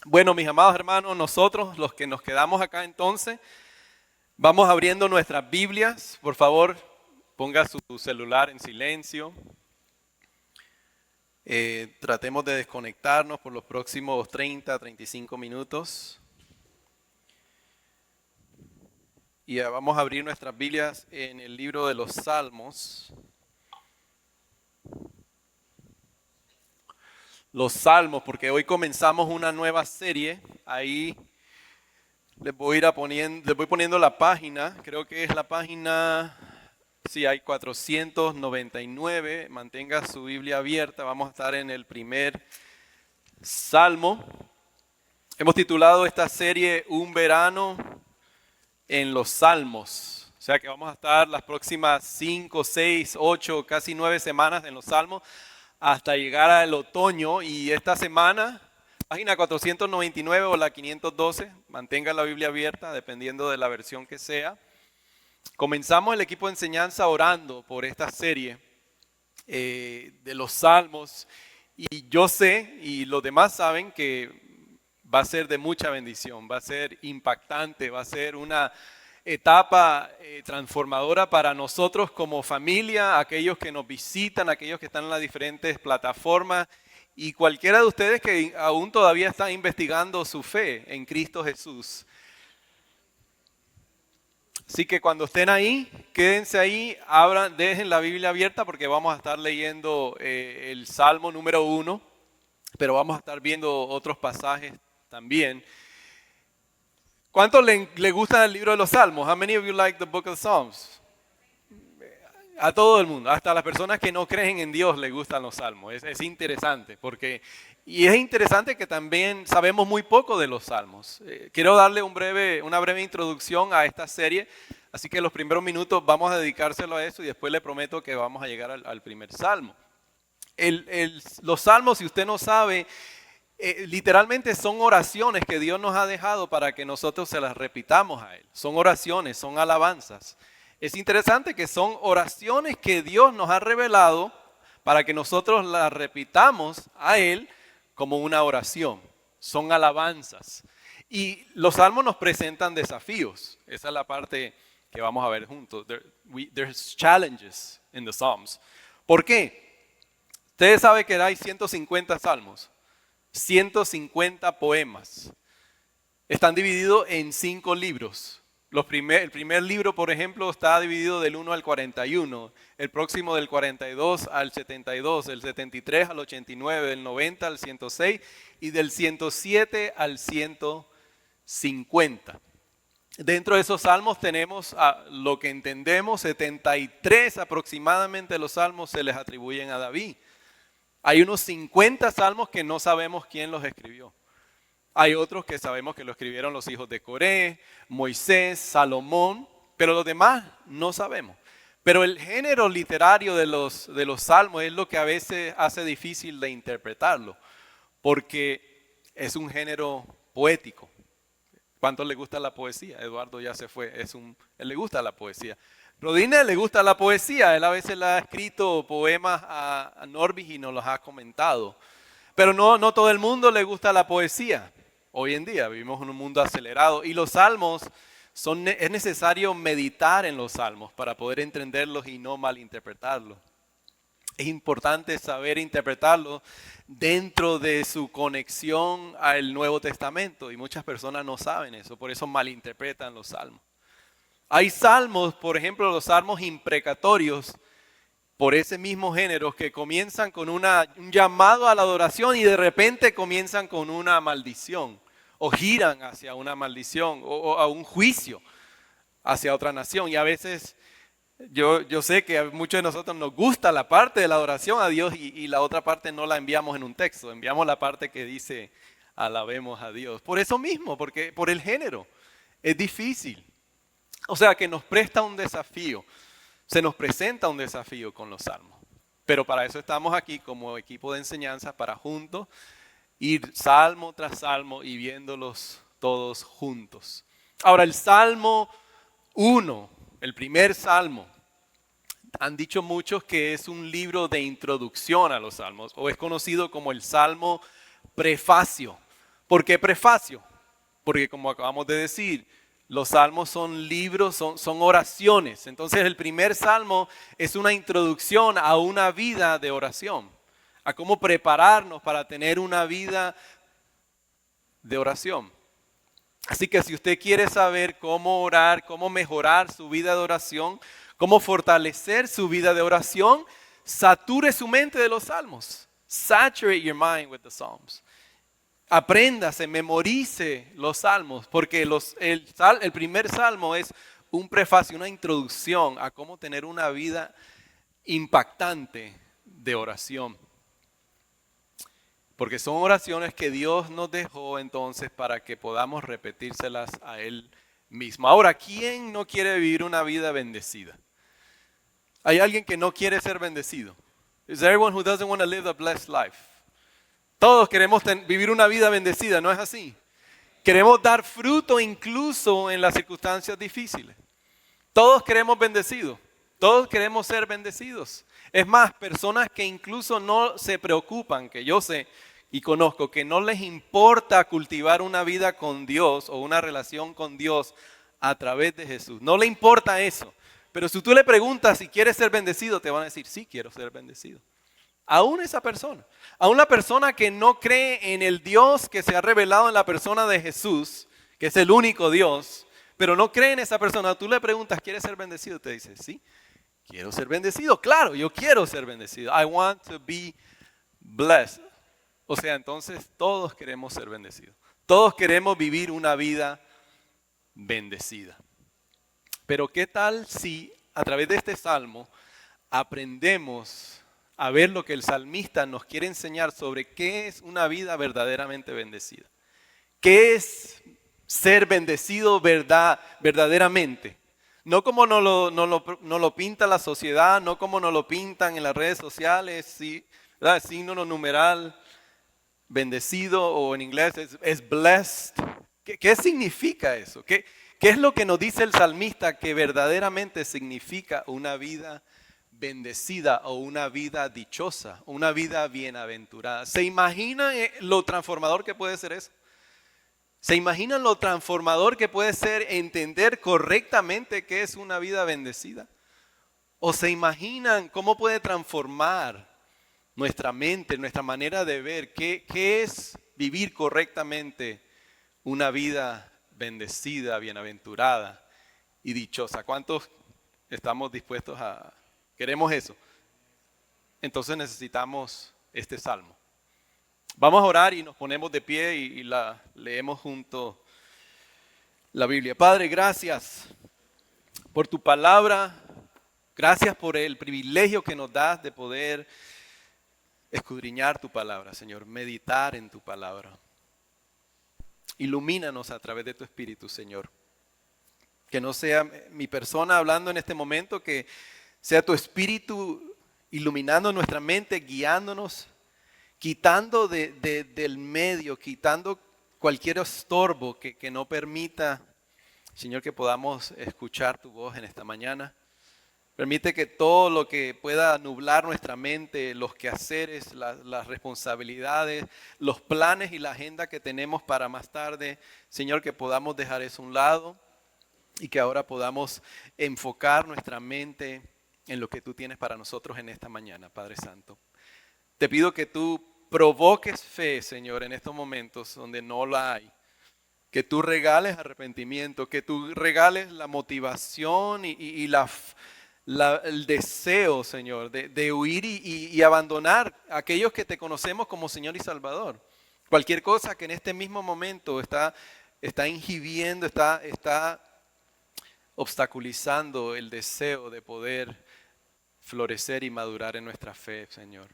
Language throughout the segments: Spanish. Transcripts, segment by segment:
Bueno, mis amados hermanos, nosotros los que nos quedamos acá entonces, vamos abriendo nuestras Biblias. Por favor, ponga su celular en silencio. Tratemos de desconectarnos por los próximos 35 minutos. Y vamos a abrir nuestras Biblias en el libro de los Salmos. Los Salmos, porque hoy comenzamos una nueva serie. Ahí les voy poniendo la página. Creo que es la página, sí, hay 499. Mantenga su Biblia abierta. Vamos a estar en el primer Salmo. Hemos titulado esta serie Un verano en los Salmos. O sea que vamos a estar las próximas 5, 6, 8, casi 9 semanas en los Salmos hasta llegar al otoño. Y esta semana, página 499 o la 512, mantenga la Biblia abierta dependiendo de la versión que sea. Comenzamos el equipo de enseñanza orando por esta serie de los Salmos. Y yo sé, y los demás saben, que va a ser de mucha bendición, va a ser impactante, va a ser una etapa transformadora para nosotros como familia, aquellos que nos visitan, aquellos que están en las diferentes plataformas y cualquiera de ustedes que aún todavía están investigando su fe en Cristo Jesús. Así que cuando estén ahí, quédense ahí, dejen la Biblia abierta porque vamos a estar leyendo el Salmo número 1, pero vamos a estar viendo otros pasajes también. ¿Cuántos le gusta el libro de los Salmos? How many of you like the book of Psalms? A todo el mundo, hasta las personas que no creen en Dios les gustan los Salmos. Es interesante y es interesante que también sabemos muy poco de los Salmos. Quiero darle una breve introducción a esta serie, así que los primeros minutos vamos a dedicárselo a eso y después le prometo que vamos a llegar al primer Salmo. Los Salmos, si usted no sabe, literalmente son oraciones que Dios nos ha dejado para que nosotros se las repitamos a Él. Son oraciones, son alabanzas. Es interesante que son oraciones que Dios nos ha revelado para que nosotros las repitamos a Él como una oración. Son alabanzas. Y los salmos nos presentan desafíos. Esa es la parte que vamos a ver juntos. There's challenges in the Psalms. ¿Por qué? Ustedes saben que hay 150 salmos. 150 poemas. Están divididos en 5 libros. El primer libro, por ejemplo, está dividido del 1 al 41. El próximo del 42 al 72. El 73 al 89. Del 90 al 106. Y del 107 al 150. Dentro de esos salmos tenemos lo que entendemos, 73 aproximadamente de los salmos se les atribuyen a David. Hay unos 50 salmos que no sabemos quién los escribió. Hay otros que sabemos que lo escribieron los hijos de Coré, Moisés, Salomón, pero los demás no sabemos. Pero el género literario de los salmos es lo que a veces hace difícil de interpretarlo, porque es un género poético. ¿Cuánto le gusta la poesía? Eduardo ya se fue, él le gusta la poesía. Rodine le gusta la poesía, él a veces le ha escrito poemas a Norbis y nos los ha comentado. Pero no todo el mundo le gusta la poesía. Hoy en día vivimos en un mundo acelerado y los salmos, es necesario meditar en los salmos para poder entenderlos y no malinterpretarlos. Es importante saber interpretarlos dentro de su conexión al Nuevo Testamento y muchas personas no saben eso, por eso malinterpretan los salmos. Hay salmos, por ejemplo, los salmos imprecatorios, por ese mismo género, que comienzan con un llamado a la adoración y de repente comienzan con una maldición, o giran hacia una maldición, o a un juicio hacia otra nación. Y a veces yo sé que a muchos de nosotros nos gusta la parte de la adoración a Dios y la otra parte no la enviamos en un texto, enviamos la parte que dice alabemos a Dios. Por eso mismo, porque por el género, es difícil. O sea que nos presta un desafío, se nos presenta un desafío con los salmos. Pero para eso estamos aquí como equipo de enseñanza, para juntos ir salmo tras salmo y viéndolos todos juntos. Ahora el Salmo 1, el primer salmo, han dicho muchos que es un libro de introducción a los salmos, o es conocido como el Salmo prefacio, ¿Por qué prefacio? Porque como acabamos de decir, los salmos son libros, son oraciones. Entonces el primer salmo es una introducción a una vida de oración, a cómo prepararnos para tener una vida de oración. Así que si usted quiere saber cómo orar, cómo mejorar su vida de oración, cómo fortalecer su vida de oración, sature su mente de los salmos. Saturate your mind with the Psalms. Apréndase, memorice los salmos, porque el primer salmo es un prefacio, una introducción a cómo tener una vida impactante de oración. Porque son oraciones que Dios nos dejó entonces para que podamos repetírselas a Él mismo. Ahora, ¿quién no quiere vivir una vida bendecida? ¿Hay alguien que no quiere ser bendecido? Is there anyone who doesn't want to live a blessed life? Todos queremos vivir una vida bendecida, ¿no es así? Queremos dar fruto incluso en las circunstancias difíciles. Todos queremos bendecidos, todos queremos ser bendecidos. Es más, personas que incluso no se preocupan, que yo sé y conozco, que no les importa cultivar una vida con Dios o una relación con Dios a través de Jesús. No le importa eso. Pero si tú le preguntas si quieres ser bendecido, te van a decir, sí, quiero ser bendecido. Aún esa persona, aún la persona que no cree en el Dios que se ha revelado en la persona de Jesús, que es el único Dios, pero no cree en esa persona, tú le preguntas, ¿quieres ser bendecido? Te dice, sí, quiero ser bendecido. Claro, yo quiero ser bendecido. I want to be blessed. O sea, entonces todos queremos ser bendecidos. Todos queremos vivir una vida bendecida. Pero ¿qué tal si a través de este salmo aprendemos a ver lo que el salmista nos quiere enseñar sobre qué es una vida verdaderamente bendecida? ¿Qué es ser bendecido verdaderamente? No como nos lo pinta la sociedad, no como nos lo pintan en las redes sociales, sí, ¿verdad? Signo numeral, bendecido, o en inglés es blessed. ¿Qué significa eso? ¿Qué es lo que nos dice el salmista que verdaderamente significa una vida bendecida o una vida dichosa, una vida bienaventurada? ¿Se imaginan lo transformador que puede ser eso? ¿Se imaginan lo transformador que puede ser entender correctamente qué es una vida bendecida? ¿O se imaginan cómo puede transformar nuestra mente, nuestra manera de ver qué es vivir correctamente una vida bendecida, bienaventurada y dichosa? ¿Cuántos estamos dispuestos queremos eso? Entonces necesitamos este salmo. Vamos a orar y nos ponemos de pie y leemos juntos la Biblia. Padre, gracias por tu palabra. Gracias por el privilegio que nos das de poder escudriñar tu palabra, Señor, meditar en tu palabra. Ilumínanos a través de tu Espíritu, Señor. Que no sea mi persona hablando en este momento, que sea tu Espíritu iluminando nuestra mente, guiándonos, quitando del medio, quitando cualquier estorbo que no permita, Señor, que podamos escuchar tu voz en esta mañana. Permite que todo lo que pueda nublar nuestra mente, los quehaceres, las responsabilidades, los planes y la agenda que tenemos para más tarde, Señor, que podamos dejar eso a un lado y que ahora podamos enfocar nuestra mente en lo que tú tienes para nosotros en esta mañana, Padre Santo. Te pido que tú provoques fe, Señor, en estos momentos donde no la hay. Que tú regales arrepentimiento, que tú regales la motivación y el deseo, Señor, de huir y abandonar a aquellos que te conocemos como Señor y Salvador. Cualquier cosa que en este mismo momento está inhibiendo, está obstaculizando el deseo de poder florecer y madurar en nuestra fe, Señor.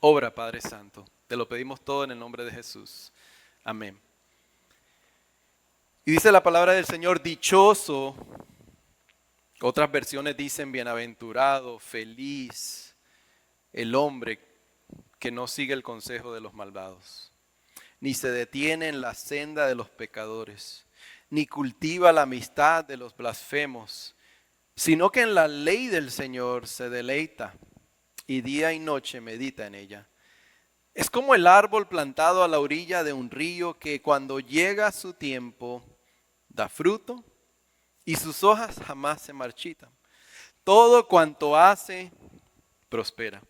Obra, Padre Santo. Te lo pedimos todo en el nombre de Jesús. Amén. Y dice la palabra del Señor, dichoso. Otras versiones dicen bienaventurado, feliz, el hombre que no sigue el consejo de los malvados, ni se detiene en la senda de los pecadores, ni cultiva la amistad de los blasfemos, sino que en la ley del Señor se deleita y día y noche medita en ella. Es como el árbol plantado a la orilla de un río que cuando llega su tiempo da fruto y sus hojas jamás se marchitan. Todo cuanto hace prospera.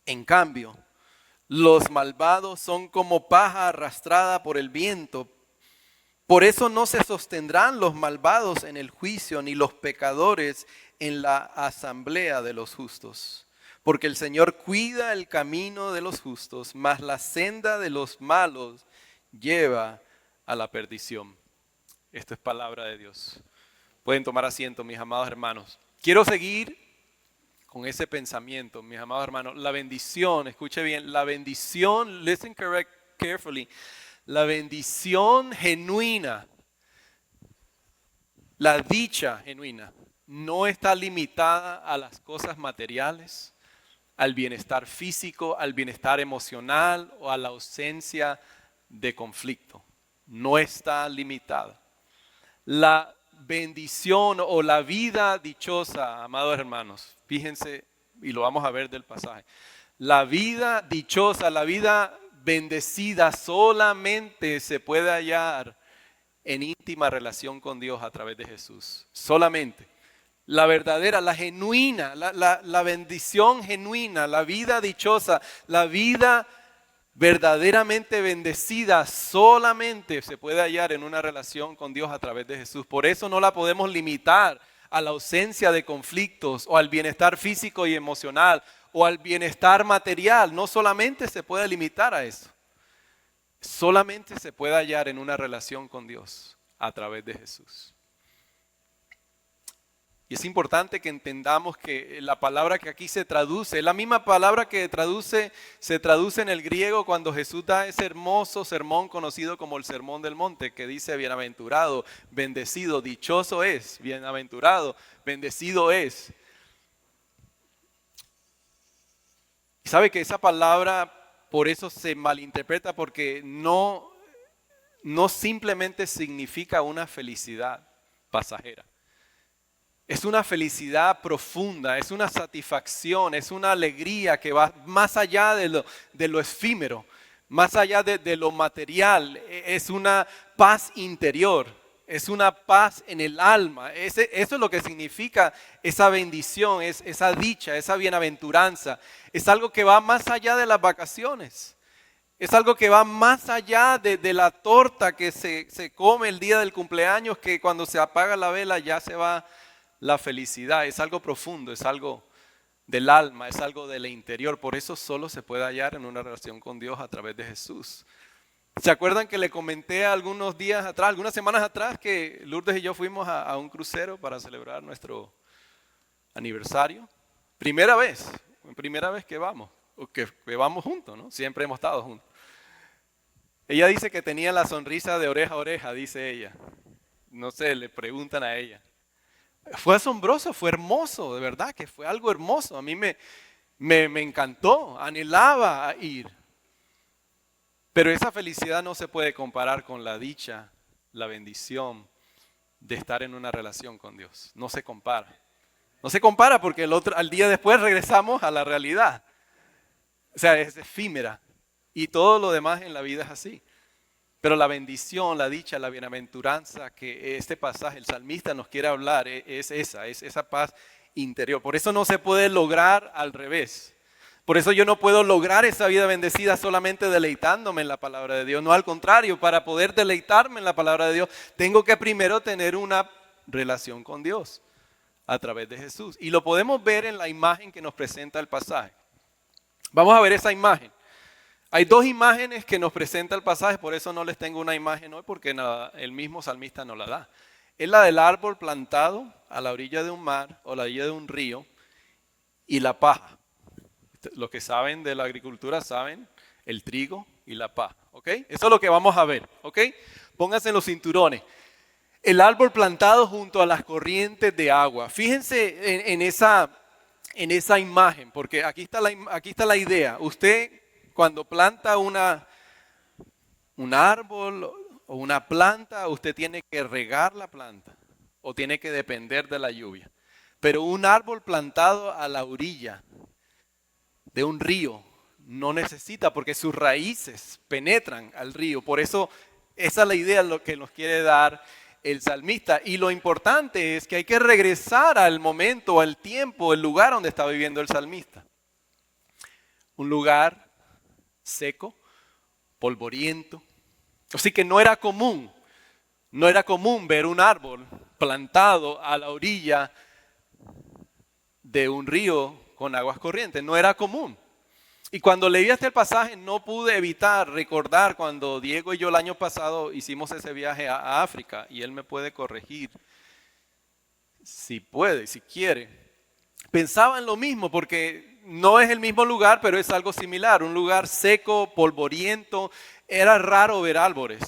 En cambio, los malvados son como paja arrastrada por el viento. Por eso no se sostendrán los malvados en el juicio, ni los pecadores en la asamblea de los justos. Porque el Señor cuida el camino de los justos, mas la senda de los malos lleva a la perdición. Esto es palabra de Dios. Pueden tomar asiento, mis amados hermanos. Quiero seguir con ese pensamiento, mis amados hermanos. La bendición, escuche bien, la bendición, listen carefully. La bendición genuina, la dicha genuina, no está limitada a las cosas materiales, al bienestar físico, al bienestar emocional o a la ausencia de conflicto. No está limitada. La bendición o la vida dichosa, amados hermanos, fíjense, y lo vamos a ver del pasaje. La vida dichosa, la vida bendecida solamente se puede hallar en íntima relación con Dios a través de Jesús. Solamente. La verdadera, la genuina, la bendición genuina, la vida dichosa, la vida verdaderamente bendecida solamente se puede hallar en una relación con Dios a través de Jesús. Por eso no la podemos limitar a la ausencia de conflictos o al bienestar físico y emocional o al bienestar material. No solamente se puede limitar a eso. Solamente se puede hallar en una relación con Dios a través de Jesús. Y es importante que entendamos que la palabra que aquí se traduce, es la misma palabra que se traduce en el griego cuando Jesús da ese hermoso sermón conocido como el Sermón del Monte, que dice bienaventurado, bendecido, dichoso es, bienaventurado, bendecido es. Y sabe que esa palabra por eso se malinterpreta porque no simplemente significa una felicidad pasajera. Es una felicidad profunda, es una satisfacción, es una alegría que va más allá de lo efímero, más allá de lo material. Es una paz interior, es una paz en el alma. Eso es lo que significa esa bendición, esa dicha, esa bienaventuranza. Es algo que va más allá de las vacaciones. Es algo que va más allá de la torta que se come el día del cumpleaños, que cuando se apaga la vela ya se va la felicidad. Es algo profundo, es algo del alma, es algo del interior. Por eso solo se puede hallar en una relación con Dios a través de Jesús. ¿Se acuerdan que le comenté algunos días atrás, algunas semanas atrás, que Lourdes y yo fuimos a un crucero para celebrar nuestro aniversario? Primera vez que vamos, o que vamos juntos, ¿no? Siempre hemos estado juntos. Ella dice que tenía la sonrisa de oreja a oreja, dice ella. No sé, le preguntan a ella. Fue asombroso, fue hermoso, de verdad que fue algo hermoso. A mí me encantó, anhelaba ir. Pero esa felicidad no se puede comparar con la dicha, la bendición de estar en una relación con Dios. No se compara. No se compara porque al día después regresamos a la realidad. O sea, es efímera. Y todo lo demás en la vida es así. Pero la bendición, la dicha, la bienaventuranza que este pasaje, el salmista nos quiere hablar, es esa paz interior. Por eso no se puede lograr al revés. Por eso yo no puedo lograr esa vida bendecida solamente deleitándome en la palabra de Dios. No, al contrario, para poder deleitarme en la palabra de Dios, tengo que primero tener una relación con Dios a través de Jesús. Y lo podemos ver en la imagen que nos presenta el pasaje. Vamos a ver esa imagen. Hay dos imágenes que nos presenta el pasaje, por eso no les tengo una imagen hoy, porque el mismo salmista nos la da. Es la del árbol plantado a la orilla de un mar o la orilla de un río y la paja. Los que saben de la agricultura saben el trigo y la paja, ¿ok? Eso es lo que vamos a ver, ¿ok? Pónganse en los cinturones. El árbol plantado junto a las corrientes de agua. Fíjense en esa imagen, porque aquí está la idea. Usted cuando planta un árbol o una planta, usted tiene que regar la planta o tiene que depender de la lluvia. Pero un árbol plantado a la orilla de un río no necesita porque sus raíces penetran al río. Por eso esa es la idea lo que nos quiere dar el salmista. Y lo importante es que hay que regresar al momento, al tiempo, el lugar donde está viviendo el salmista. Un lugar seco, polvoriento. Así que no era común ver un árbol plantado a la orilla de un río con aguas corrientes. No era común. Y cuando leí este pasaje no pude evitar recordar cuando Diego y yo el año pasado hicimos ese viaje a África, y él me puede corregir si puede, si quiere. Pensaba en lo mismo porque no es el mismo lugar, pero es algo similar. Un lugar seco, polvoriento. Era raro ver árboles.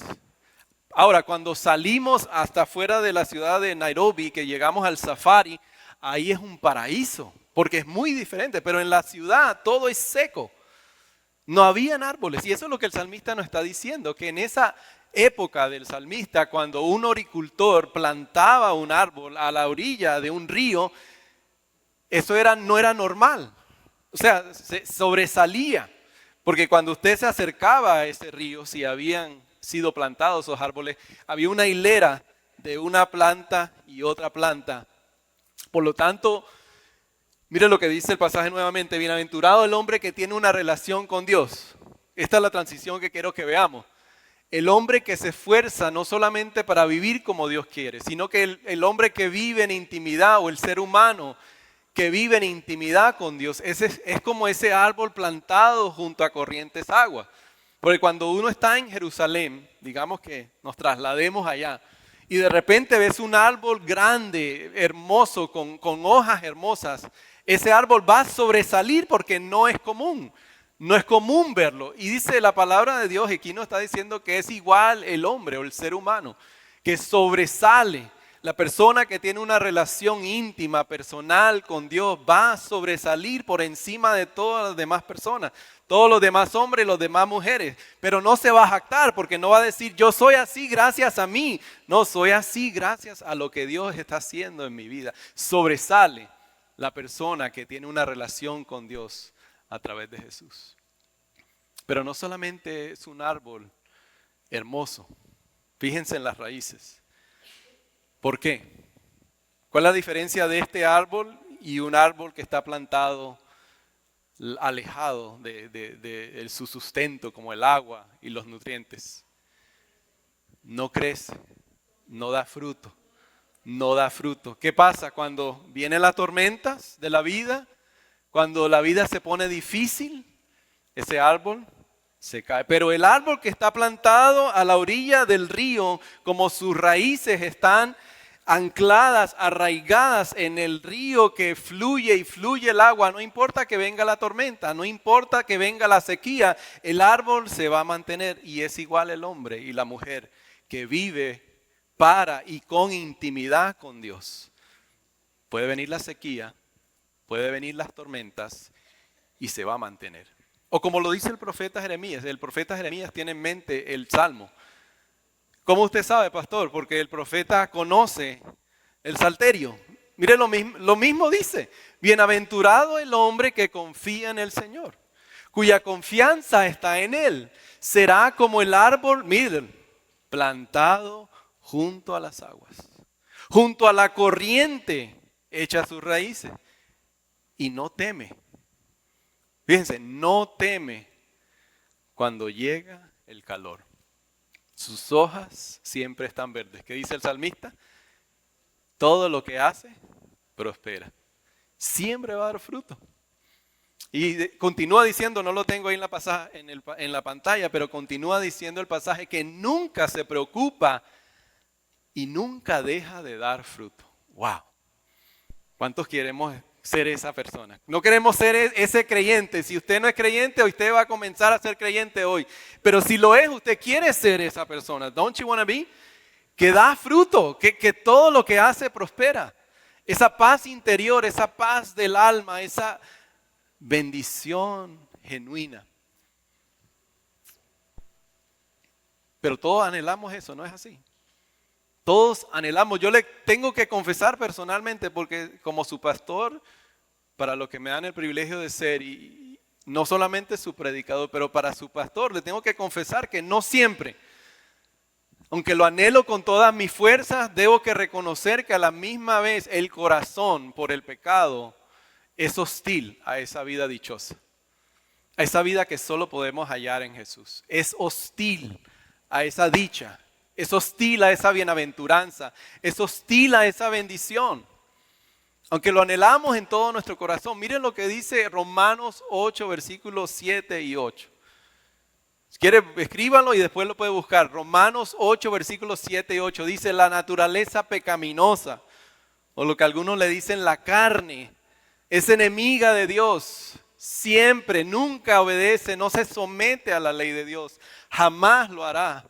Ahora, cuando salimos hasta fuera de la ciudad de Nairobi, que llegamos al safari, ahí es un paraíso, porque es muy diferente. Pero en la ciudad todo es seco. No habían árboles. Y eso es lo que el salmista nos está diciendo, que en esa época del salmista, cuando un horticultor plantaba un árbol a la orilla de un río, eso no era normal. O sea, se sobresalía. Porque cuando usted se acercaba a ese río, si habían sido plantados esos árboles, había una hilera de una planta y otra planta. Por lo tanto, mire lo que dice el pasaje nuevamente: bienaventurado el hombre que tiene una relación con Dios. Esta es la transición que quiero que veamos. El hombre que se esfuerza no solamente para vivir como Dios quiere, sino que el hombre que vive en intimidad, o el ser humano que vive en intimidad con Dios, es como ese árbol plantado junto a corrientes aguas. Porque cuando uno está en Jerusalén, digamos que nos traslademos allá, y de repente ves un árbol grande, hermoso, con hojas hermosas, ese árbol va a sobresalir porque no es común verlo. Y dice la palabra de Dios, y aquí nos está diciendo que es igual el hombre o el ser humano, que sobresale. La persona que tiene una relación íntima, personal con Dios, va a sobresalir por encima de todas las demás personas, todos los demás hombres y las demás mujeres. Pero no se va a jactar, porque no va a decir yo soy así gracias a mí. No, soy así gracias a lo que Dios está haciendo en mi vida. Sobresale la persona que tiene una relación con Dios a través de Jesús. Pero no solamente es un árbol hermoso. Fíjense en las raíces. ¿Por qué? ¿Cuál es la diferencia de este árbol y un árbol que está plantado alejado de su sustento, como el agua y los nutrientes? No crece, no da fruto, no da fruto. ¿Qué pasa cuando vienen las tormentas de la vida? Cuando la vida se pone difícil, ese árbol se cae. Pero el árbol que está plantado a la orilla del río, como sus raíces están ancladas, arraigadas en el río que fluye y fluye el agua, no importa que venga la tormenta, no importa que venga la sequía, el árbol se va a mantener. Y es igual el hombre y la mujer que vive para y con intimidad con Dios. Puede venir la sequía, puede venir las tormentas y se va a mantener. O como lo dice el profeta Jeremías tiene en mente el Salmo. ¿Cómo usted sabe, pastor? Porque el profeta conoce el Salterio. Mire, lo mismo dice: bienaventurado el hombre que confía en el Señor, cuya confianza está en Él. Será como el árbol, miren, plantado junto a las aguas, junto a la corriente, echa sus raíces y no teme. Fíjense, no teme cuando llega el calor. Sus hojas siempre están verdes. ¿Qué dice el salmista? Todo lo que hace, prospera. Siempre va a dar fruto. Y continúa diciendo, no lo tengo ahí en la pantalla, pero continúa diciendo el pasaje que nunca se preocupa y nunca deja de dar fruto. ¡Wow! ¿Cuántos queremos ser esa persona? No queremos ser ese creyente. Si usted no es creyente, usted va a comenzar a ser creyente hoy. Pero si lo es, usted quiere ser esa persona. Don't you want to be? Que da fruto, que todo lo que hace prospera. Esa paz interior, esa paz del alma, esa bendición genuina. Pero todos anhelamos eso, ¿no es así? Todos anhelamos. Yo le tengo que confesar personalmente, porque como su pastor, para lo que me dan el privilegio de ser, y no solamente su predicador, pero para su pastor. Le tengo que confesar que no siempre. Aunque lo anhelo con todas mis fuerzas, debo que reconocer que a la misma vez el corazón por el pecado es hostil a esa vida dichosa, a esa vida que solo podemos hallar en Jesús. Es hostil a esa dicha, es hostil a esa bienaventuranza, es hostil a esa bendición. Aunque lo anhelamos en todo nuestro corazón. Miren lo que dice Romanos 8, versículos 7 y 8. Si quiere, escríbanlo y después lo puede buscar. Romanos 8, versículos 7 y 8. Dice, la naturaleza pecaminosa, o lo que algunos le dicen la carne, es enemiga de Dios. Siempre, nunca obedece, no se somete a la ley de Dios. Jamás lo hará.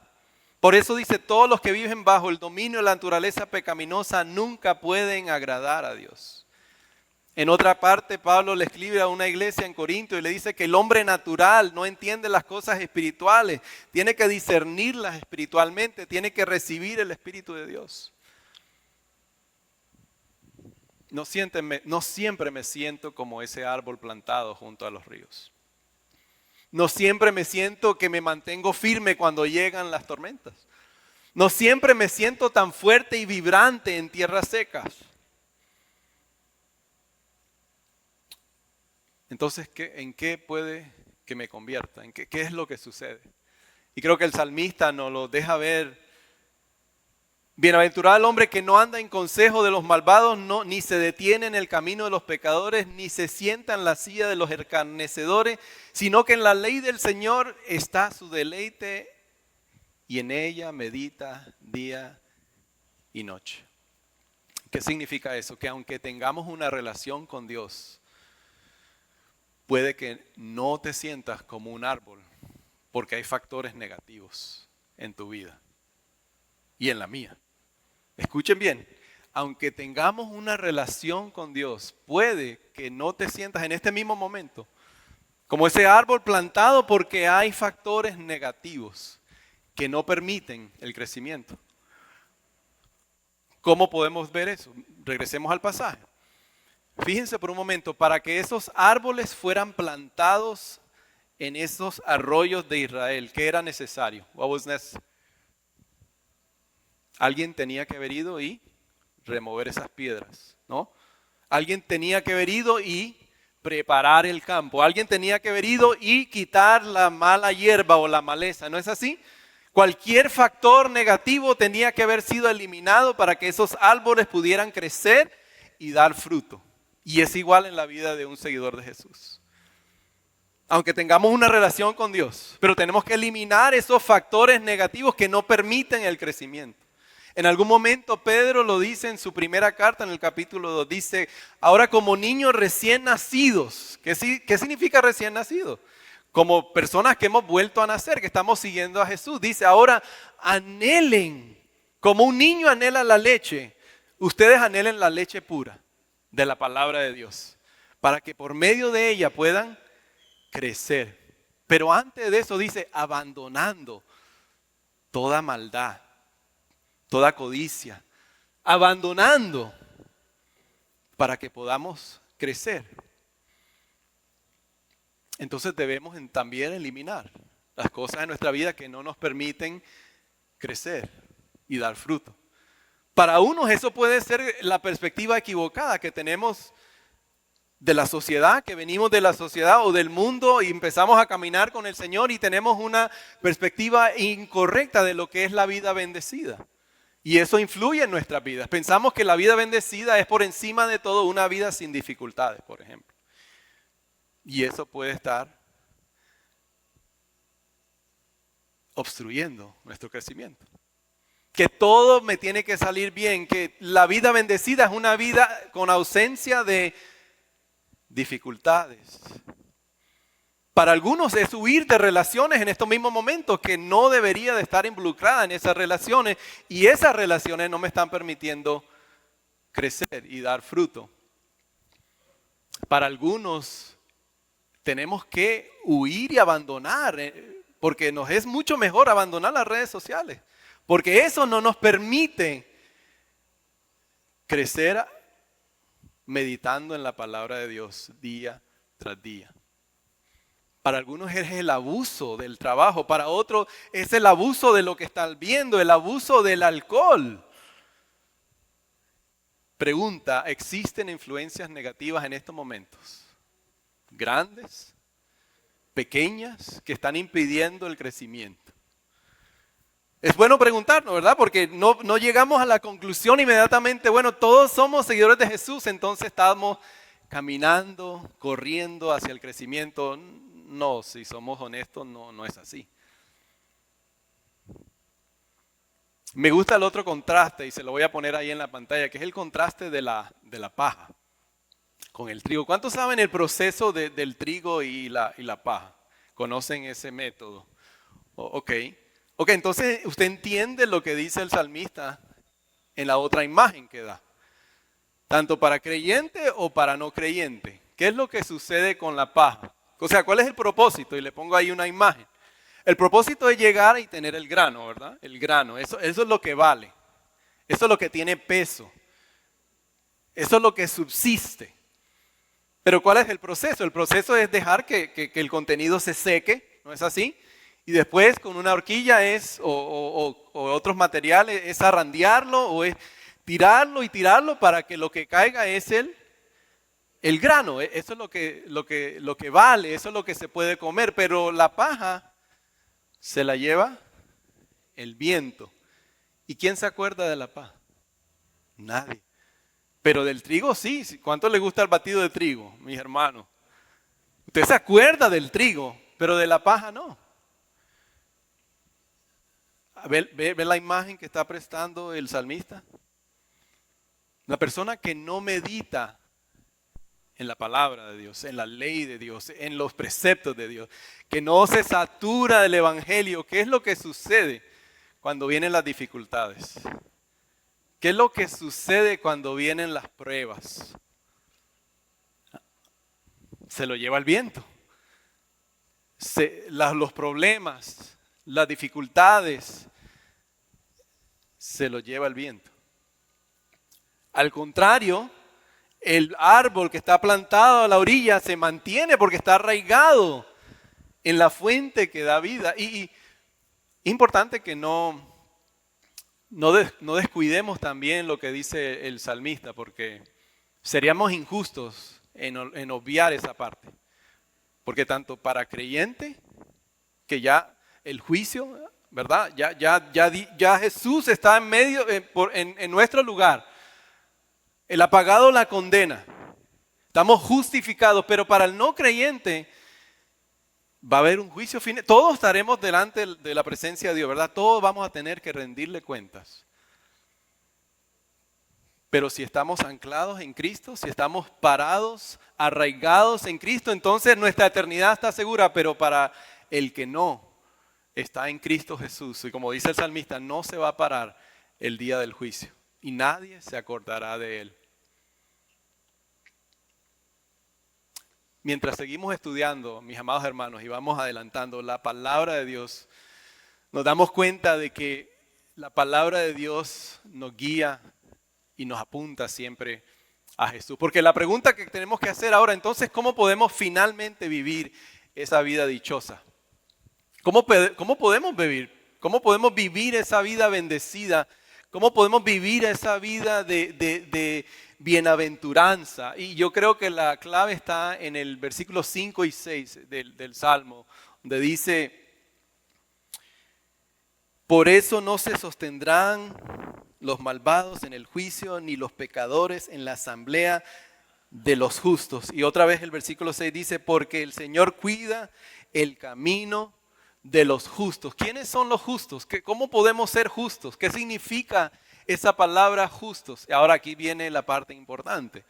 Por eso dice, todos los que viven bajo el dominio de la naturaleza pecaminosa nunca pueden agradar a Dios. En otra parte, Pablo le escribe a una iglesia en Corinto y le dice que el hombre natural no entiende las cosas espirituales, tiene que discernirlas espiritualmente, tiene que recibir el Espíritu de Dios. No siempre me siento como ese árbol plantado junto a los ríos. No siempre me siento que me mantengo firme cuando llegan las tormentas. No siempre me siento tan fuerte y vibrante en tierras secas. Entonces, ¿en qué puede que me convierta? ¿Qué es lo que sucede? Y creo que el salmista nos lo deja ver. Bienaventurado el hombre que no anda en consejo de los malvados, ni se detiene en el camino de los pecadores, ni se sienta en la silla de los escarnecedores, sino que en la ley del Señor está su deleite y en ella medita día y noche. ¿Qué significa eso? Que aunque tengamos una relación con Dios, puede que no te sientas como un árbol, porque hay factores negativos en tu vida y en la mía. Escuchen bien, aunque tengamos una relación con Dios, puede que no te sientas en este mismo momento como ese árbol plantado porque hay factores negativos que no permiten el crecimiento. ¿Cómo podemos ver eso? Regresemos al pasaje. Fíjense por un momento, para que esos árboles fueran plantados en esos arroyos de Israel, ¿qué era necesario? What was necessary? Alguien tenía que haber ido y remover esas piedras, ¿no? Alguien tenía que haber ido y preparar el campo. Alguien tenía que haber ido y quitar la mala hierba o la maleza, ¿no es así? Cualquier factor negativo tenía que haber sido eliminado para que esos árboles pudieran crecer y dar fruto. Y es igual en la vida de un seguidor de Jesús. Aunque tengamos una relación con Dios, pero tenemos que eliminar esos factores negativos que no permiten el crecimiento. En algún momento Pedro lo dice en su primera carta, en el capítulo 2, dice, ahora como niños recién nacidos. ¿Qué significa recién nacidos? Como personas que hemos vuelto a nacer, que estamos siguiendo a Jesús. Dice, ahora anhelen, como un niño anhela la leche, ustedes anhelen la leche pura de la palabra de Dios, para que por medio de ella puedan crecer. Pero antes de eso dice, abandonando toda maldad, toda codicia, abandonando para que podamos crecer. Entonces debemos también eliminar las cosas de nuestra vida que no nos permiten crecer y dar fruto. Para unos eso puede ser la perspectiva equivocada que tenemos de la sociedad, que venimos de la sociedad o del mundo y empezamos a caminar con el Señor y tenemos una perspectiva incorrecta de lo que es la vida bendecida. Y eso influye en nuestras vidas. Pensamos que la vida bendecida es por encima de todo una vida sin dificultades, por ejemplo. Y eso puede estar obstruyendo nuestro crecimiento. Que todo me tiene que salir bien, que la vida bendecida es una vida con ausencia de dificultades. Para algunos es huir de relaciones en estos mismos momentos que no debería de estar involucrada en esas relaciones y esas relaciones no me están permitiendo crecer y dar fruto. Para algunos tenemos que huir y abandonar, porque nos es mucho mejor abandonar las redes sociales, porque eso no nos permite crecer meditando en la palabra de Dios día tras día. Para algunos es el abuso del trabajo, para otros es el abuso de lo que están viendo, el abuso del alcohol. Pregunta, ¿existen influencias negativas en estos momentos? ¿Grandes? ¿Pequeñas? Que están impidiendo el crecimiento. Es bueno preguntarnos, ¿verdad? Porque no llegamos a la conclusión inmediatamente, bueno, todos somos seguidores de Jesús, entonces estamos caminando, corriendo hacia el crecimiento. No, si somos honestos, no es así. Me gusta el otro contraste y se lo voy a poner ahí en la pantalla, que es el contraste de la paja con el trigo. ¿Cuántos saben el proceso del trigo y la paja? ¿Conocen ese método? Ok, entonces usted entiende lo que dice el salmista en la otra imagen que da. Tanto para creyente o para no creyente. ¿Qué es lo que sucede con la paja? O sea, ¿cuál es el propósito? Y le pongo ahí una imagen. El propósito es llegar y tener el grano, ¿verdad? El grano, eso es lo que vale. Eso es lo que tiene peso. Eso es lo que subsiste. Pero ¿cuál es el proceso? El proceso es dejar que el contenido se seque, ¿no es así? Y después con una horquilla o otros materiales es arrandearlo o es tirarlo y tirarlo para que lo que caiga es el grano. Eso es lo que vale, eso es lo que se puede comer. Pero la paja se la lleva el viento. ¿Y quién se acuerda de la paja? Nadie. Pero del trigo sí. ¿Cuánto le gusta el batido de trigo, mis hermanos? Usted se acuerda del trigo, pero de la paja no. ¿Ve la imagen que está prestando el salmista? La persona que no medita en la palabra de Dios, en la ley de Dios, en los preceptos de Dios, que no se satura del evangelio. ¿Qué es lo que sucede cuando vienen las dificultades? ¿Qué es lo que sucede cuando vienen las pruebas? Se lo lleva el viento. Los problemas, las dificultades, se lo lleva el viento. Al contrario, el árbol que está plantado a la orilla se mantiene porque está arraigado en la fuente que da vida. Y importante que no descuidemos también lo que dice el salmista, porque seríamos injustos en obviar esa parte. Porque tanto para creyente, que ya el juicio, ¿verdad? Ya Jesús está en medio, en nuestro lugar. Él ha pagado la condena. Estamos justificados, pero para el no creyente va a haber un juicio final. Todos estaremos delante de la presencia de Dios, ¿verdad? Todos vamos a tener que rendirle cuentas. Pero si estamos anclados en Cristo, si estamos parados, arraigados en Cristo, entonces nuestra eternidad está segura. Pero para el que no está en Cristo Jesús, y como dice el salmista, no se va a parar el día del juicio y nadie se acordará de él. Mientras seguimos estudiando, mis amados hermanos, y vamos adelantando la palabra de Dios, nos damos cuenta de que la palabra de Dios nos guía y nos apunta siempre a Jesús. Porque la pregunta que tenemos que hacer ahora, entonces, ¿cómo podemos finalmente vivir esa vida dichosa? ¿Cómo podemos vivir? ¿Cómo podemos vivir esa vida bendecida? ¿Cómo podemos vivir esa vida de bienaventuranza? Y yo creo que la clave está en el versículo 5 y 6 del Salmo, donde dice: por eso no se sostendrán los malvados en el juicio, ni los pecadores en la asamblea de los justos. Y otra vez el versículo 6 dice: porque el Señor cuida el camino de los justos. ¿Quiénes son los justos? ¿Cómo podemos ser justos? ¿Qué significa esa palabra justos? Y ahora aquí viene la parte importante.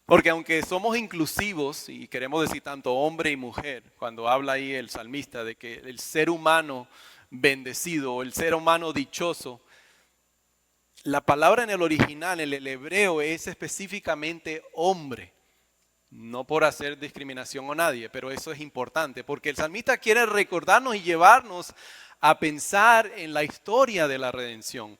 Porque aunque somos inclusivos, y queremos decir tanto hombre y mujer, cuando habla ahí el salmista de que el ser humano bendecido o el ser humano dichoso, la palabra en el original, en el hebreo, es específicamente hombre. No por hacer discriminación a nadie, pero eso es importante, porque el salmista quiere recordarnos y llevarnos a pensar en la historia de la redención.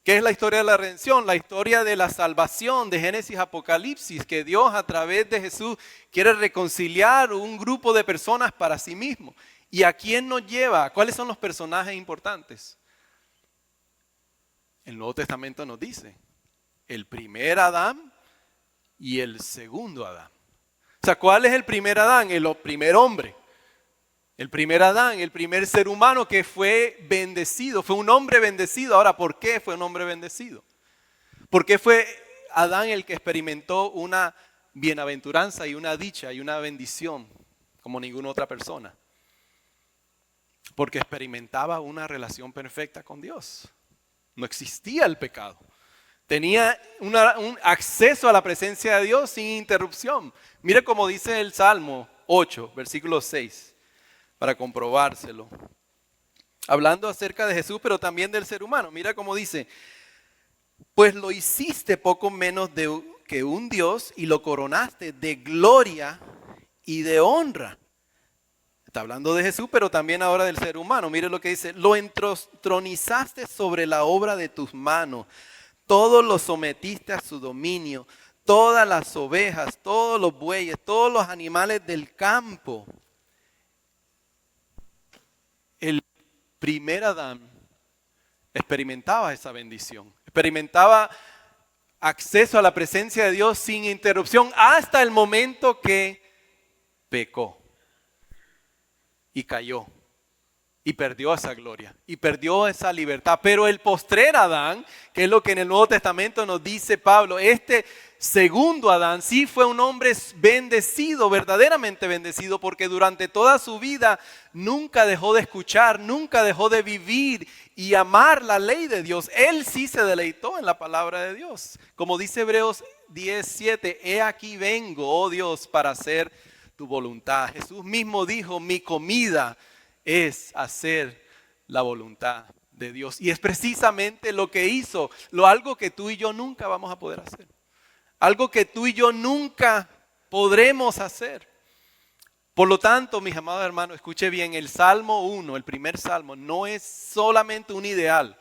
¿Qué es la historia de la redención? La historia de la salvación de Génesis Apocalipsis, que Dios a través de Jesús quiere reconciliar un grupo de personas para sí mismo. ¿Y a quién nos lleva? ¿Cuáles son los personajes importantes? El Nuevo Testamento nos dice, el primer Adán y el segundo Adán. O sea, ¿cuál es el primer Adán? El primer hombre. El primer Adán, el primer ser humano que fue bendecido, fue un hombre bendecido. Ahora, ¿por qué fue un hombre bendecido? ¿Por qué fue Adán el que experimentó una bienaventuranza y una dicha y una bendición como ninguna otra persona? Porque experimentaba una relación perfecta con Dios. No existía el pecado. Tenía un acceso a la presencia de Dios sin interrupción. Mire cómo dice el Salmo 8, versículo 6. Para comprobárselo. Hablando acerca de Jesús, pero también del ser humano. Mira cómo dice, pues lo hiciste poco menos que un Dios y lo coronaste de gloria y de honra. Está hablando de Jesús, pero también ahora del ser humano. Mire lo que dice, lo entronizaste sobre la obra de tus manos. Todo lo sometiste a su dominio. Todas las ovejas, todos los bueyes, todos los animales del campo. El primer Adán experimentaba esa bendición, experimentaba acceso a la presencia de Dios sin interrupción hasta el momento que pecó y cayó y perdió esa gloria y perdió esa libertad. Pero el postrer Adán, que es lo que en el Nuevo Testamento nos dice Pablo, este segundo Adán sí fue un hombre bendecido, verdaderamente bendecido, porque durante toda su vida nunca dejó de escuchar, nunca dejó de vivir y amar la ley de Dios. Él sí se deleitó en la palabra de Dios. Como dice Hebreos 10:7, he aquí vengo, oh Dios, para hacer tu voluntad. Jesús mismo dijo, mi comida es hacer la voluntad de Dios. Y es precisamente lo que hizo, algo que tú y yo nunca vamos a poder hacer. Algo que tú y yo nunca podremos hacer. Por lo tanto, mis amados hermanos, escuche bien, el Salmo 1, el primer Salmo, no es solamente un ideal,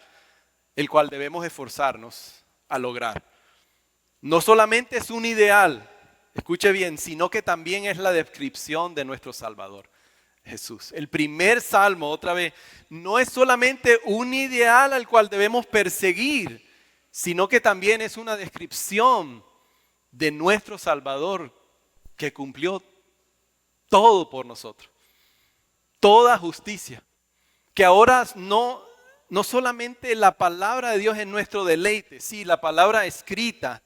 el cual debemos esforzarnos a lograr. No solamente es un ideal, escuche bien, sino que también es la descripción de nuestro Salvador, Jesús. El primer Salmo, otra vez, no es solamente un ideal al cual debemos perseguir, sino que también es una descripción de nuestro Salvador que cumplió todo por nosotros, toda justicia, que ahora no solamente la palabra de Dios es nuestro deleite, sí, la palabra escrita,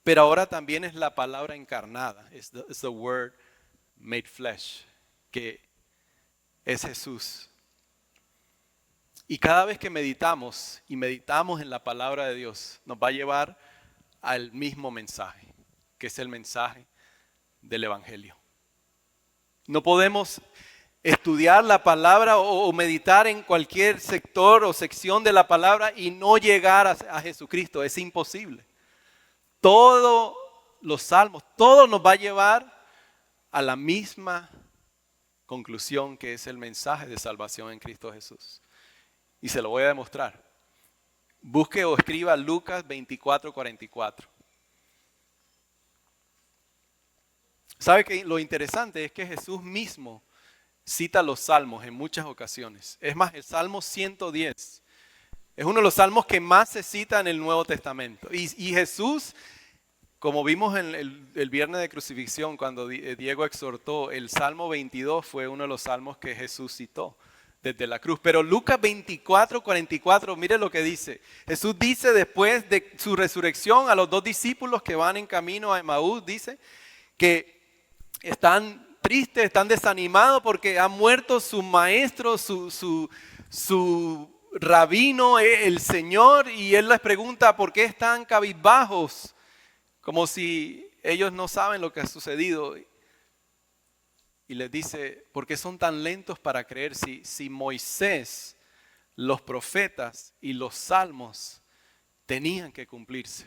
pero ahora también es la palabra encarnada, es the word made flesh, que es Jesús. Y cada vez que meditamos en la palabra de Dios, nos va a llevar al mismo mensaje, que es el mensaje del Evangelio. No podemos estudiar la palabra o meditar en cualquier sector o sección de la palabra y no llegar a Jesucristo. Es imposible. Todos los salmos, todo nos va a llevar a la misma conclusión, que es el mensaje de salvación en Cristo Jesús. Y se lo voy a demostrar. Busque o escriba Lucas 24:44. ¿Sabe que lo interesante es que Jesús mismo cita los salmos en muchas ocasiones? Es más, el Salmo 110 es uno de los salmos que más se cita en el Nuevo Testamento. Y Jesús, como vimos en el viernes de crucifixión, cuando Diego exhortó, el Salmo 22 fue uno de los salmos que Jesús citó desde la cruz. Pero Lucas 24:44, mire lo que dice. Jesús dice después de su resurrección a los dos discípulos que van en camino a Emaús, dice que están tristes, están desanimados porque ha muerto su maestro, su rabino, el Señor, y Él les pregunta por qué están cabizbajos, como si ellos no saben lo que ha sucedido. Y les dice, ¿por qué son tan lentos para creer si Moisés, los profetas y los salmos tenían que cumplirse?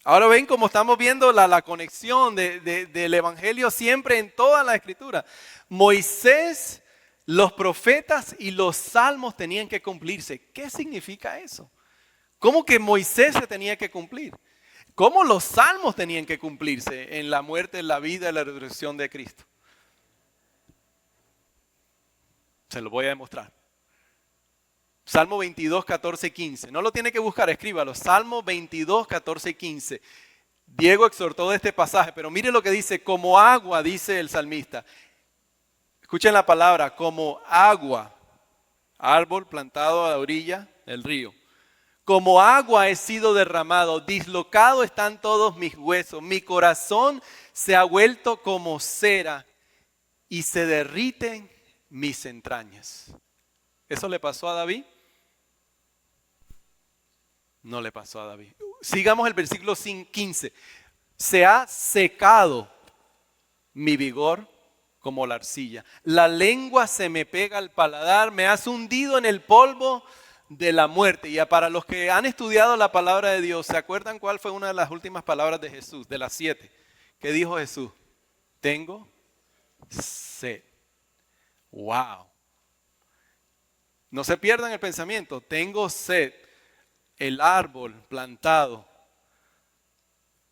Ahora ven cómo estamos viendo la conexión del Evangelio siempre en toda la Escritura. Moisés, los profetas y los salmos tenían que cumplirse. ¿Qué significa eso? ¿Cómo que Moisés se tenía que cumplir? ¿Cómo los salmos tenían que cumplirse en la muerte, en la vida y la resurrección de Cristo? Se lo voy a demostrar. Salmo 22, 14 y 15. No lo tiene que buscar, escríbalo. Salmo 22, 14 y 15. Diego exhortó de este pasaje, pero mire lo que dice, como agua, dice el salmista. Escuchen la palabra, como agua, árbol plantado a la orilla del río. Como agua he sido derramado, dislocado están todos mis huesos. Mi corazón se ha vuelto como cera y se derriten mis entrañas. ¿Eso le pasó a David? No le pasó a David. Sigamos el versículo 15. Se ha secado mi vigor como la arcilla. La lengua se me pega al paladar, me has hundido en el polvo de la muerte. Y para los que han estudiado la palabra de Dios, ¿se acuerdan cuál fue una de las últimas palabras de Jesús, de las 7? ¿Qué dijo Jesús? Tengo sed. Wow. No se pierdan el pensamiento. Tengo sed. El árbol plantado.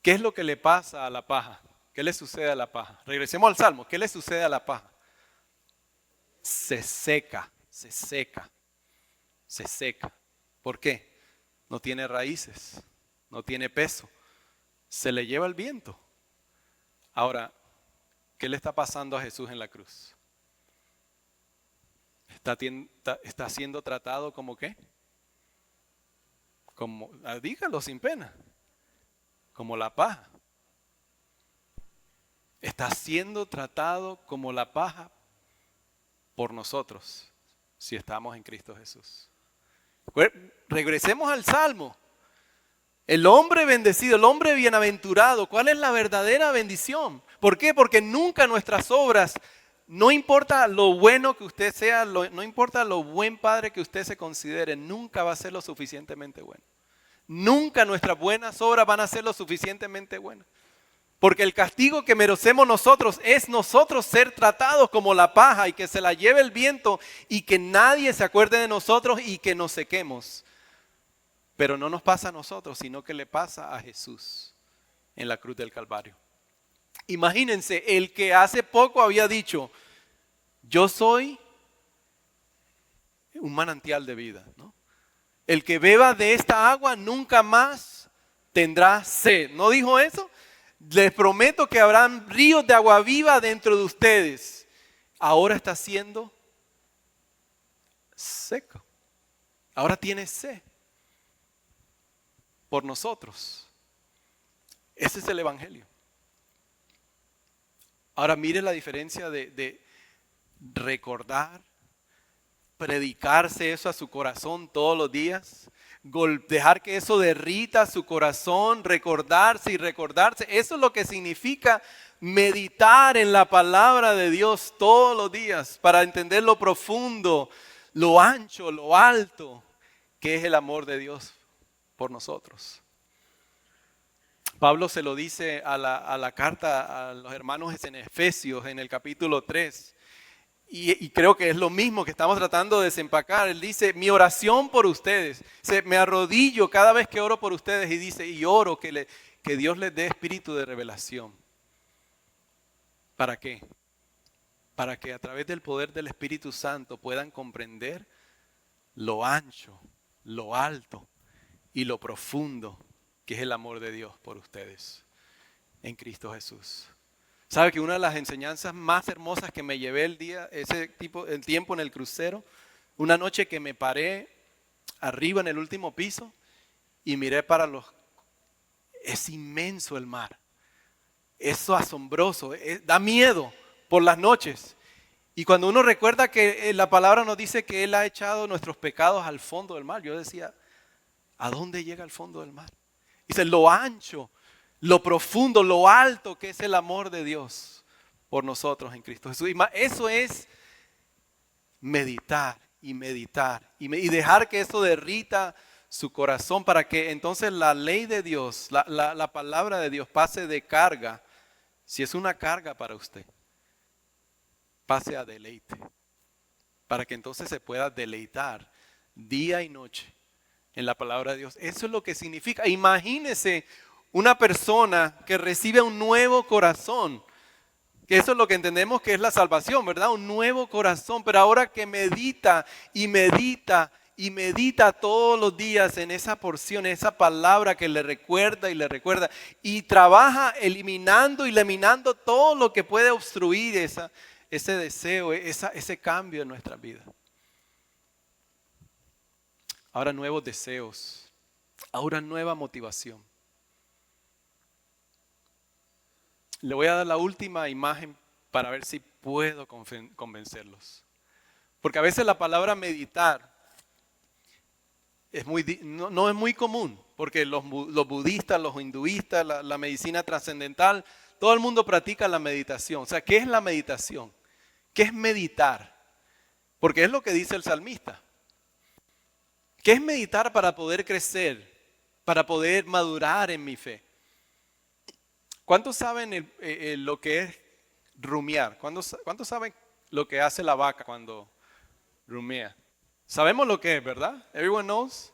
¿Qué es lo que le pasa a la paja? ¿Qué le sucede a la paja? Regresemos al Salmo. ¿Qué le sucede a la paja? Se seca, se seca, se seca. ¿Por qué? No tiene raíces, no tiene peso. Se le lleva el viento. Ahora, ¿qué le está pasando a Jesús en la cruz? ¿Está siendo tratado como qué? Como, dígalo sin pena, como la paja. Está siendo tratado como la paja por nosotros, si estamos en Cristo Jesús. Regresemos al Salmo. El hombre bendecido, el hombre bienaventurado, ¿cuál es la verdadera bendición? ¿Por qué? Porque nunca nuestras obras, no importa lo bueno que usted sea, no importa lo buen padre que usted se considere, nunca va a ser lo suficientemente bueno. Nunca nuestras buenas obras van a ser lo suficientemente buenas. Porque el castigo que merecemos nosotros es nosotros ser tratados como la paja y que se la lleve el viento y que nadie se acuerde de nosotros y que nos sequemos. Pero no nos pasa a nosotros, sino que le pasa a Jesús en la cruz del Calvario. Imagínense, el que hace poco había dicho, yo soy un manantial de vida, ¿no? El que beba de esta agua nunca más tendrá sed. ¿No dijo eso? Les prometo que habrán ríos de agua viva dentro de ustedes. Ahora está siendo seco. Ahora tiene sed por nosotros. Ese es el evangelio. Ahora mire la diferencia de recordar, predicarse eso a su corazón todos los días, dejar que eso derrita su corazón, recordarse y recordarse. Eso es lo que significa meditar en la palabra de Dios todos los días para entender lo profundo, lo ancho, lo alto, que es el amor de Dios por nosotros. Pablo se lo dice a la carta a los hermanos en Efesios en el capítulo 3. Y creo que es lo mismo que estamos tratando de desempacar. Él dice, mi oración por ustedes. Me arrodillo cada vez que oro por ustedes y dice, y oro que Dios les dé espíritu de revelación. ¿Para qué? Para que a través del poder del Espíritu Santo puedan comprender lo ancho, lo alto y lo profundo que es el amor de Dios por ustedes en Cristo Jesús. ¿Sabe que una de las enseñanzas más hermosas que me llevé el tiempo en el crucero? Una noche que me paré arriba en el último piso y miré es inmenso el mar. Es asombroso, da miedo por las noches. Y cuando uno recuerda que la palabra nos dice que Él ha echado nuestros pecados al fondo del mar, yo decía, ¿a dónde llega el fondo del mar? Dice, lo ancho, lo profundo, lo alto que es el amor de Dios por nosotros en Cristo Jesús. Y eso es meditar y meditar y dejar que eso derrita su corazón para que entonces la ley de Dios, la palabra de Dios pase de carga, si es una carga para usted, pase a deleite, para que entonces se pueda deleitar día y noche en la palabra de Dios. Eso es lo que significa. Imagínese una persona que recibe un nuevo corazón, que eso es lo que entendemos que es la salvación, ¿verdad? Un nuevo corazón, pero ahora que medita y medita y medita todos los días en esa porción, en esa palabra que le recuerda y trabaja eliminando y eliminando todo lo que puede obstruir ese deseo, ese cambio en nuestra vida. Ahora nuevos deseos, ahora nueva motivación. Le voy a dar la última imagen para ver si puedo convencerlos. Porque a veces la palabra meditar no es muy común, porque los budistas, los hinduistas, la medicina trascendental, todo el mundo practica la meditación. O sea, ¿qué es la meditación? ¿Qué es meditar? Porque es lo que dice el salmista. ¿Qué es meditar para poder crecer, para poder madurar en mi fe? ¿Cuántos saben lo que es rumiar? ¿Cuántos saben lo que hace la vaca cuando rumea? Sabemos lo que es, ¿verdad? Everyone knows.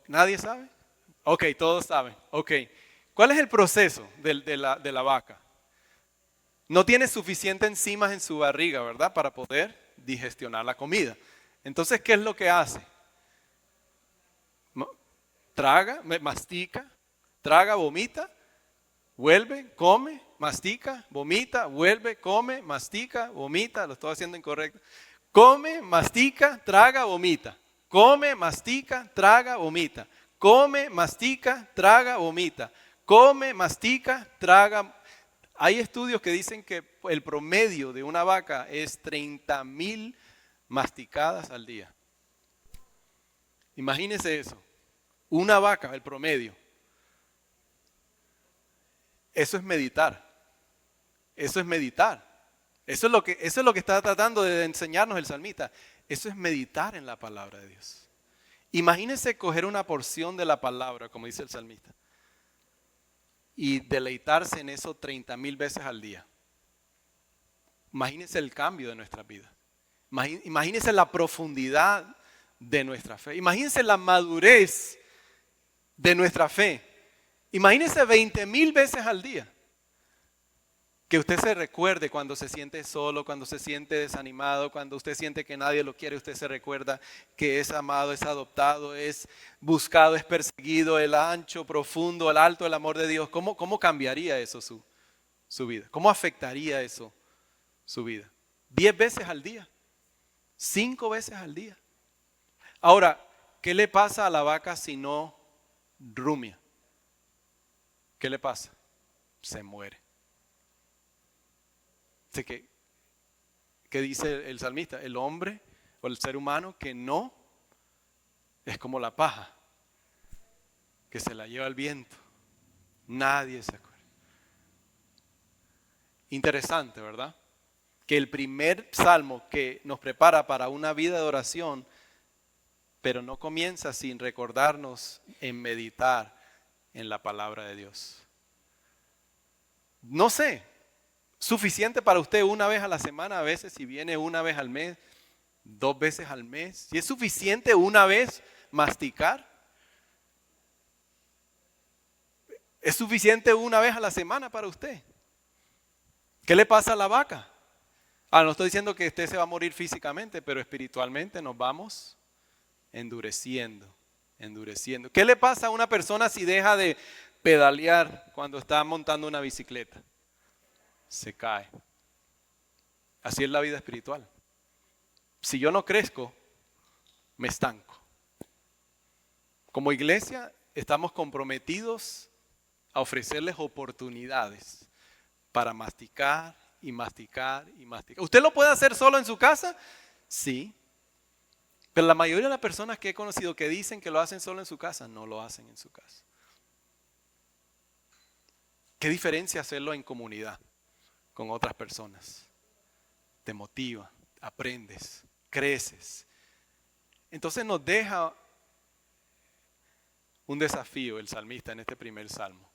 ¿Nadie sabe? Ok, todos saben. Ok. ¿Cuál es el proceso de la vaca? No tiene suficiente enzimas en su barriga, ¿verdad? Para poder digestionar la comida. Entonces, ¿qué es lo que hace? Traga, mastica, traga, vomita, vuelve, come, mastica, vomita, vuelve, come, mastica, vomita. Lo estoy haciendo incorrecto. Come, mastica, traga, vomita. Come, mastica, traga, vomita. Come, mastica, traga, vomita. Come, mastica, traga. Hay estudios que dicen que el promedio de una vaca es 30,000 masticadas al día. Imagínese eso. Una vaca, el promedio. Eso es meditar. Eso es meditar. Eso es lo que está tratando de enseñarnos el salmista. Eso es meditar en la palabra de Dios. Imagínese coger una porción de la palabra, como dice el salmista, y deleitarse en eso 30,000 veces al día. Imagínese el cambio de nuestra vida. Imagínese la profundidad de nuestra fe. Imagínese la madurez de nuestra fe. Imagínese 20,000 veces al día. Que usted se recuerde cuando se siente solo, cuando se siente desanimado, cuando usted siente que nadie lo quiere, usted se recuerda que es amado, es adoptado, es buscado, es perseguido, el ancho, profundo, el alto, el amor de Dios. ¿Cómo cambiaría eso su vida? ¿Cómo afectaría eso su vida? 10 veces al día, 5 veces al día. Ahora, ¿qué le pasa a la vaca si no rumia? ¿Qué le pasa? Se muere. ¿Qué dice el salmista? El hombre o el ser humano que no es como la paja, que se la lleva el viento. Nadie se acuerda. Interesante, ¿verdad? Que el primer salmo que nos prepara para una vida de oración, pero no comienza sin recordarnos en meditar en la palabra de Dios. No sé. Suficiente para usted una vez a la semana, a veces si viene una vez al mes, 2 veces al mes. Si es suficiente una vez masticar, es suficiente una vez a la semana para usted. ¿Qué le pasa a la vaca? No estoy diciendo que usted se va a morir físicamente, pero espiritualmente nos vamos endureciendo. ¿Qué le pasa a una persona si deja de pedalear cuando está montando una bicicleta? Se cae. Así es la vida espiritual. Si yo no crezco, me estanco. Como iglesia estamos comprometidos a ofrecerles oportunidades para masticar y masticar y masticar. ¿Usted lo puede hacer solo en su casa? Sí. Pero la mayoría de las personas que he conocido que dicen que lo hacen solo en su casa, no lo hacen en su casa. ¿Qué diferencia hacerlo en comunidad? Con otras personas. Te motiva, aprendes, creces. Entonces nos deja un desafío el salmista en este primer salmo.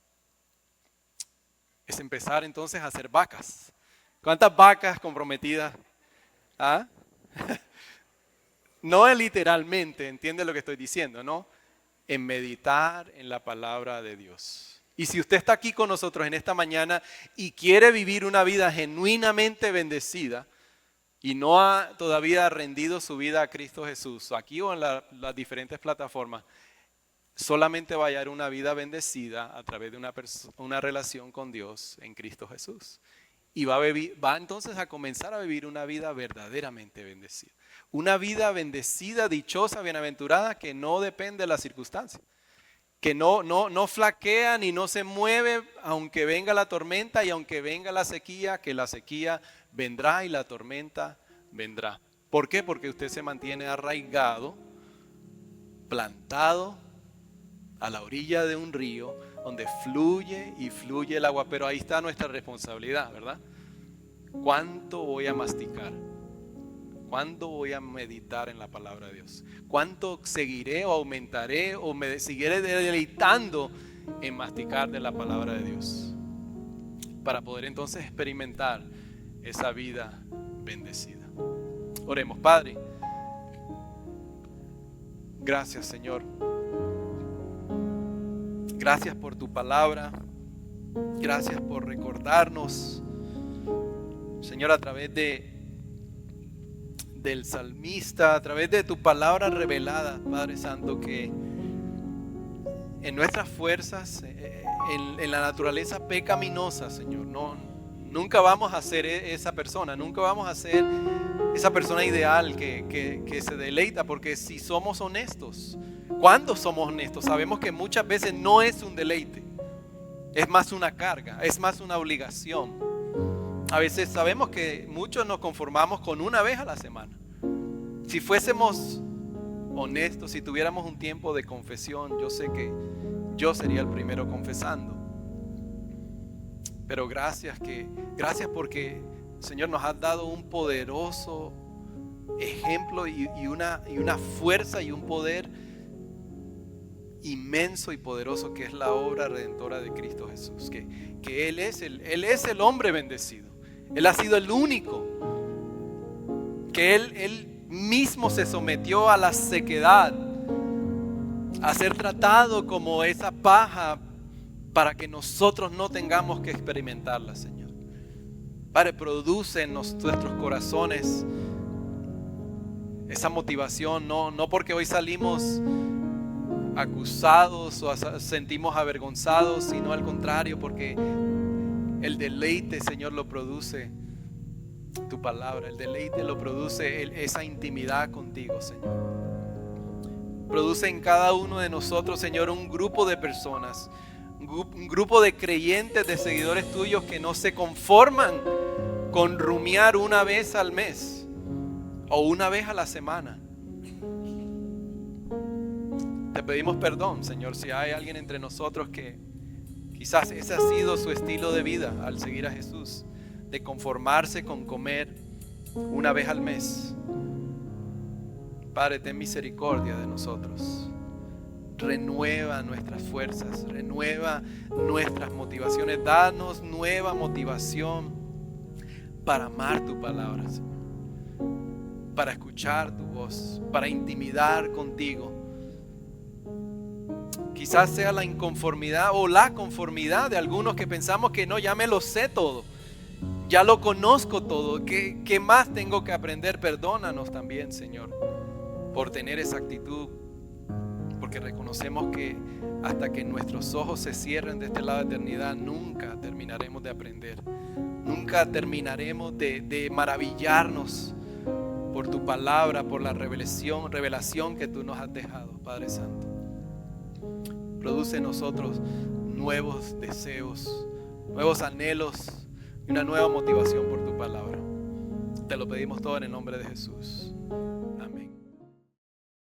Es empezar entonces a hacer vacas. ¿Cuántas vacas comprometidas? no literalmente, entiende lo que estoy diciendo, ¿no? En meditar en la palabra de Dios. Y si usted está aquí con nosotros en esta mañana y quiere vivir una vida genuinamente bendecida y no ha todavía rendido su vida a Cristo Jesús, aquí o en las diferentes plataformas, solamente va a hallar una vida bendecida a través de una relación con Dios en Cristo Jesús. Y va entonces a comenzar a vivir una vida verdaderamente bendecida. Una vida bendecida, dichosa, bienaventurada, que no depende de las circunstancias. Que no flaquea ni no se mueve aunque venga la tormenta y aunque venga la sequía, que la sequía vendrá y la tormenta vendrá. ¿Por qué? Porque usted se mantiene arraigado, plantado a la orilla de un río donde fluye y fluye el agua. Pero ahí está nuestra responsabilidad, ¿verdad? ¿Cuánto voy a masticar? ¿Cuánto voy a meditar en la palabra de Dios? ¿Cuánto seguiré o aumentaré o me seguiré deleitando en masticar de la palabra de Dios? Para poder entonces experimentar esa vida bendecida. Oremos. Padre, gracias, Señor. Gracias por tu palabra. Gracias por recordarnos, Señor, a través del salmista, a través de tu palabra revelada, Padre Santo, que en nuestras fuerzas, en la naturaleza pecaminosa, Señor, nunca vamos a ser esa persona, nunca vamos a ser esa persona ideal que se deleita, porque si somos honestos, cuando somos honestos, sabemos que muchas veces no es un deleite, es más una carga, es más una obligación. A veces sabemos que muchos nos conformamos con una vez a la semana. Si fuésemos honestos, si tuviéramos un tiempo de confesión, yo sé que yo sería el primero confesando. Pero gracias porque, Señor, nos has dado un poderoso ejemplo y una fuerza y un poder inmenso y poderoso que es la obra redentora de Cristo Jesús. Que Él es el hombre bendecido. Él ha sido el único. Que Él mismo se sometió a la sequedad, a ser tratado como esa paja para que nosotros no tengamos que experimentarla, Señor. Padre, produce en nuestros corazones esa motivación, no porque hoy salimos acusados o sentimos avergonzados, sino al contrario, porque el deleite, Señor, lo produce tu palabra. El deleite lo produce esa intimidad contigo, Señor. Produce en cada uno de nosotros, Señor, un grupo de personas, un grupo de creyentes, de seguidores tuyos que no se conforman con rumiar una vez al mes o una vez a la semana. Te pedimos perdón, Señor, si hay alguien entre nosotros que quizás ese ha sido su estilo de vida al seguir a Jesús, de conformarse con comer una vez al mes. Padre, ten misericordia de nosotros. Renueva nuestras fuerzas, renueva nuestras motivaciones. Danos nueva motivación para amar tu palabra, Señor, para escuchar tu voz, para intimidar contigo. Quizás sea la inconformidad o la conformidad de algunos que pensamos que no, ya me lo sé todo, ya lo conozco todo. ¿Qué más tengo que aprender? Perdónanos también, Señor, por tener esa actitud, porque reconocemos que hasta que nuestros ojos se cierren de este lado de eternidad, nunca terminaremos de aprender, nunca terminaremos de maravillarnos por tu palabra, por la revelación que tú nos has dejado, Padre Santo. Produce en nosotros nuevos deseos, nuevos anhelos y una nueva motivación por tu palabra. Te lo pedimos todo en el nombre de Jesús. Amén.